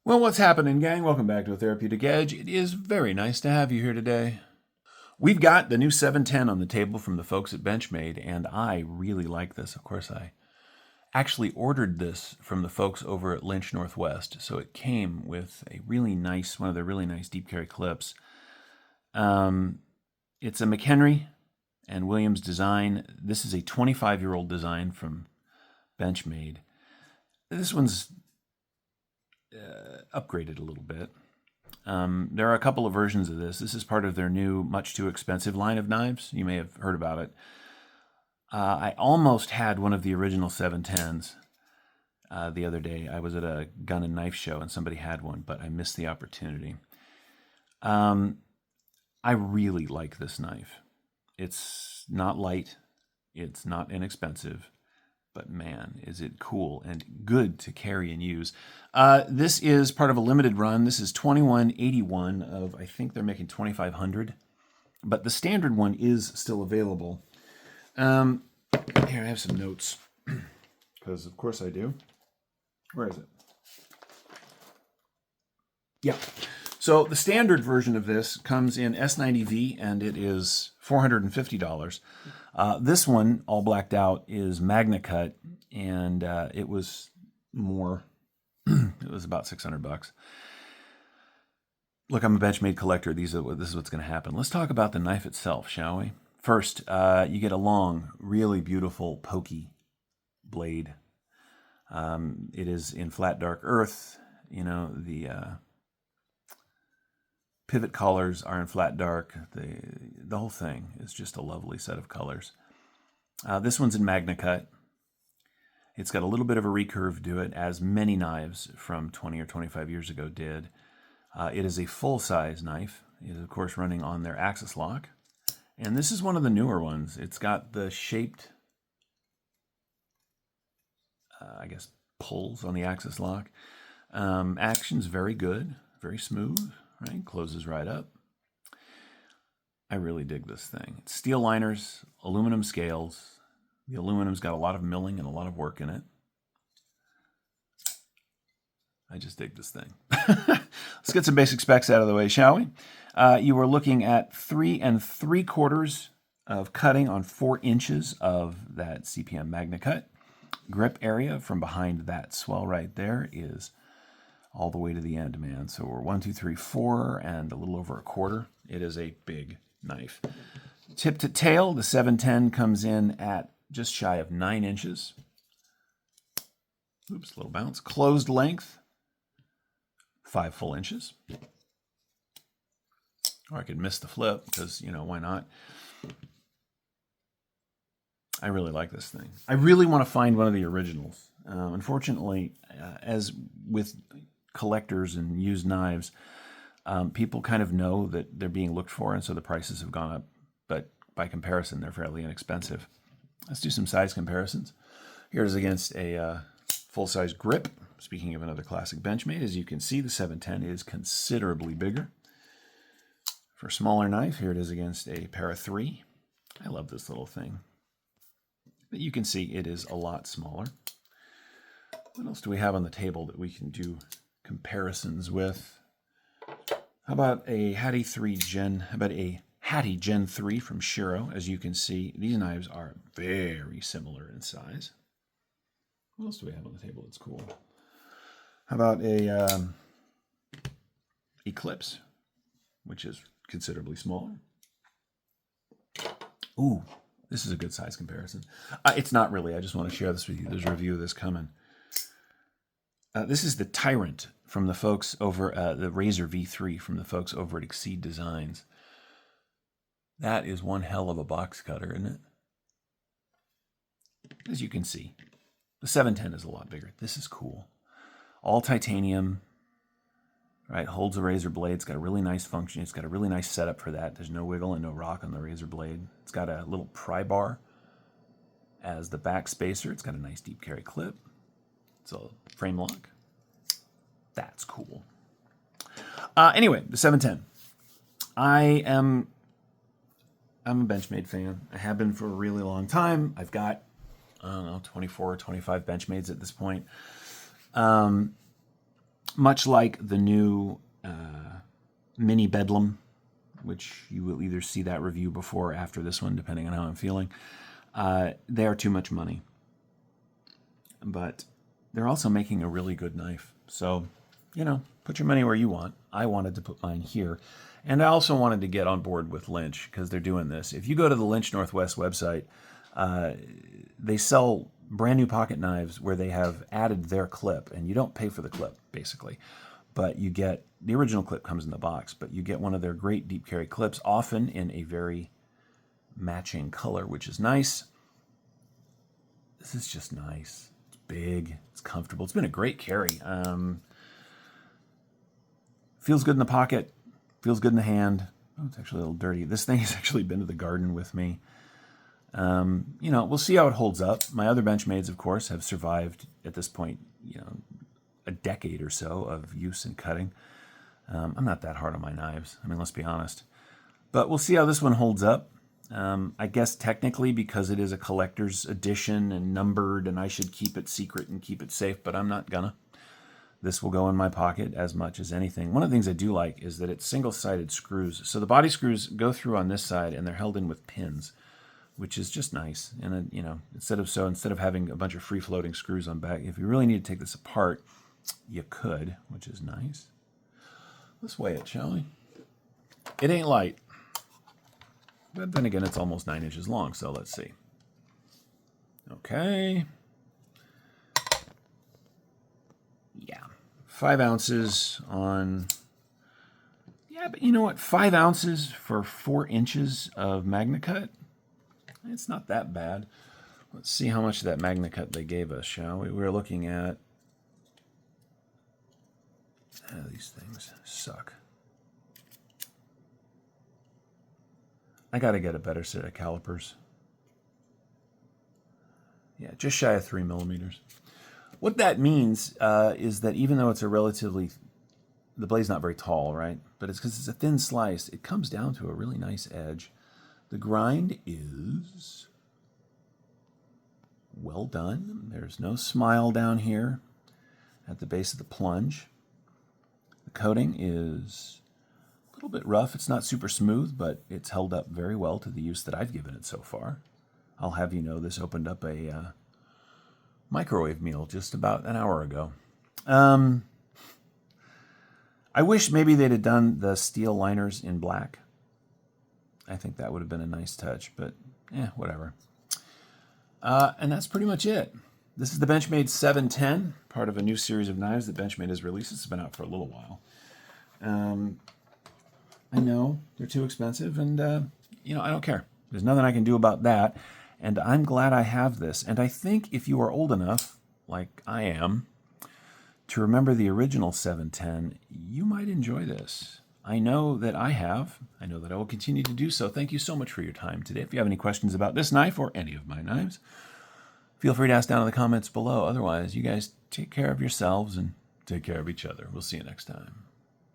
Well, what's happening, gang? Welcome back to A Therapeutic Edge. It is very nice to have you here today. We've got the new 710 on the table from the folks at Benchmade, and I really like this. Of course, I actually ordered this from the folks over at Lynch Northwest, so it came with a really nice, one of their really nice deep carry clips. It's a McHenry and Williams design. This is a 25-year-old design from Benchmade. This one's upgraded a little bit. There are a couple of versions of this. This is part of their new, much too expensive line of knives. You may have heard about it. I almost had one of the original 710s the other day. I was at a gun and knife show and somebody had one, but I missed the opportunity. I really like this knife. It's not light. It's not inexpensive. But man, is it cool and good to carry and use. This is part of a limited run. This is 2181 of, I think they're making 2500. But the standard one is still available. Here, I have some notes. Because of course I do. Where is it? Yeah. So the standard version of this comes in S90V and it is $450. This one, all blacked out, is Magna Cut, and it was more. It was about $600. Look, I'm a Benchmade collector. This is what's going to happen. Let's talk about the knife itself, shall we? First, you get a long, really beautiful, pokey blade. It is in flat dark earth. You know, the pivot collars are in flat dark. The whole thing is just a lovely set of colors. This one's in Magna Cut. It's got a little bit of a recurve to it, as many knives from 20 or 25 years ago did. It is a full-size knife. It is, of course, running on their axis lock. And this is one of the newer ones. It's got the shaped, pulls on the axis lock. Action's very good, very smooth. Right, closes right up. I really dig this thing. It's steel liners, aluminum scales. The aluminum's got a lot of milling and a lot of work in it. I just dig this thing. Let's get some basic specs out of the way, shall we? You are looking at 3 3/4 of cutting on 4 inches of that CPM Magna Cut. Grip area from behind that swell right there is all the way to the end, man. So we're 1, 2, 3, 4, and a little over 1/4. It is a big knife. Tip to tail, the 710 comes in at just shy of 9 inches. Oops, little bounce. Closed length, 5 full inches. Or I could miss the flip because, why not? I really like this thing. I really want to find one of the originals. Unfortunately, as with collectors and used knives, people kind of know that they're being looked for, and so the prices have gone up. But by comparison, they're fairly inexpensive. Let's do some size comparisons. Here's against a full-size grip. Speaking of another classic Benchmade, as you can see, the 710 is considerably bigger. For a smaller knife, here it is against a Para 3. I love this little thing. But you can see it is a lot smaller. What else do we have on the table that we can do comparisons with? How about a Hattie Gen 3 from Shiro? As you can see, these knives are very similar in size. What else do we have on the table that's cool? How about a Eclipse, which is considerably smaller? Ooh, this is a good size comparison. It's not really. I just want to share this with you. There's a review of this coming. This is the Tyrant from the folks over the Razor V3 from the folks over at Exceed Designs. That is one hell of a box cutter, isn't it? As you can see, the 710 is a lot bigger. This is cool. All titanium, right? Holds a razor blade. It's got a really nice function. It's got a really nice setup for that. There's no wiggle and no rock on the razor blade. It's got a little pry bar as the back spacer. It's got a nice deep carry clip. It's a frame lock. That's cool. Anyway, the 710. I'm a Benchmade fan. I have been for a really long time. I've got, 24 or 25 Benchmades at this point. much like the new Mini Bedlam, which you will either see that review before or after this one, depending on how I'm feeling. They are too much money. But they're also making a really good knife. So, you know, put your money where you want. I wanted to put mine here. And I also wanted to get on board with Lynch because they're doing this. If you go to the Lynch Northwest website, they sell brand new pocket knives where they have added their clip, and you don't pay for the clip, basically. But you get, the original clip comes in the box, but you get one of their great deep carry clips, often in a very matching color, which is nice. This is just nice. It's big, it's comfortable. It's been a great carry. Feels good in the pocket, feels good in the hand. Oh, it's actually a little dirty. This thing has actually been to the garden with me. You know, we'll see how it holds up. My other Benchmades, of course, have survived at this point, you know, a decade or so of use and cutting. I'm not that hard on my knives. I mean, let's be honest. But we'll see how this one holds up. I guess technically because it is a collector's edition and numbered, and I should keep it secret and keep it safe, but I'm not gonna. This will go in my pocket as much as anything. One of the things I do like is that it's single-sided screws. So the body screws go through on this side, and they're held in with pins, which is just nice. And you know, instead of having a bunch of free-floating screws on back, if you really need to take this apart, you could, which is nice. Let's weigh it, shall we? It ain't light. But then again, it's almost 9 inches long, so let's see. Okay. Yeah. 5 ounces on... Yeah, but you know what? 5 ounces for 4 inches of MagnaCut? It's not that bad. Let's see how much of that MagnaCut they gave us, shall we? We're looking at... Oh, these things suck. I got to get a better set of calipers. Yeah, just shy of 3 millimeters. What that means is that even though it's a relatively... The blade's not very tall, right? But it's because it's a thin slice. It comes down to a really nice edge. The grind is well done. There's no smile down here at the base of the plunge. The coating is a little bit rough. It's not super smooth, but it's held up very well to the use that I've given it so far. I'll have you know this opened up a microwave meal just about an hour ago. I wish maybe they'd have done the steel liners in black. I think that would have been a nice touch, but whatever. And that's pretty much it. This is the Benchmade 710, part of a new series of knives that Benchmade has released. It's been out for a little while. I know they're too expensive, and you know, I don't care. There's nothing I can do about that, and I'm glad I have this. And I think if you are old enough, like I am, to remember the original 710, you might enjoy this. I know that I have. I know that I will continue to do so. Thank you so much for your time today. If you have any questions about this knife or any of my knives, feel free to ask down in the comments below. Otherwise, you guys take care of yourselves and take care of each other. We'll see you next time.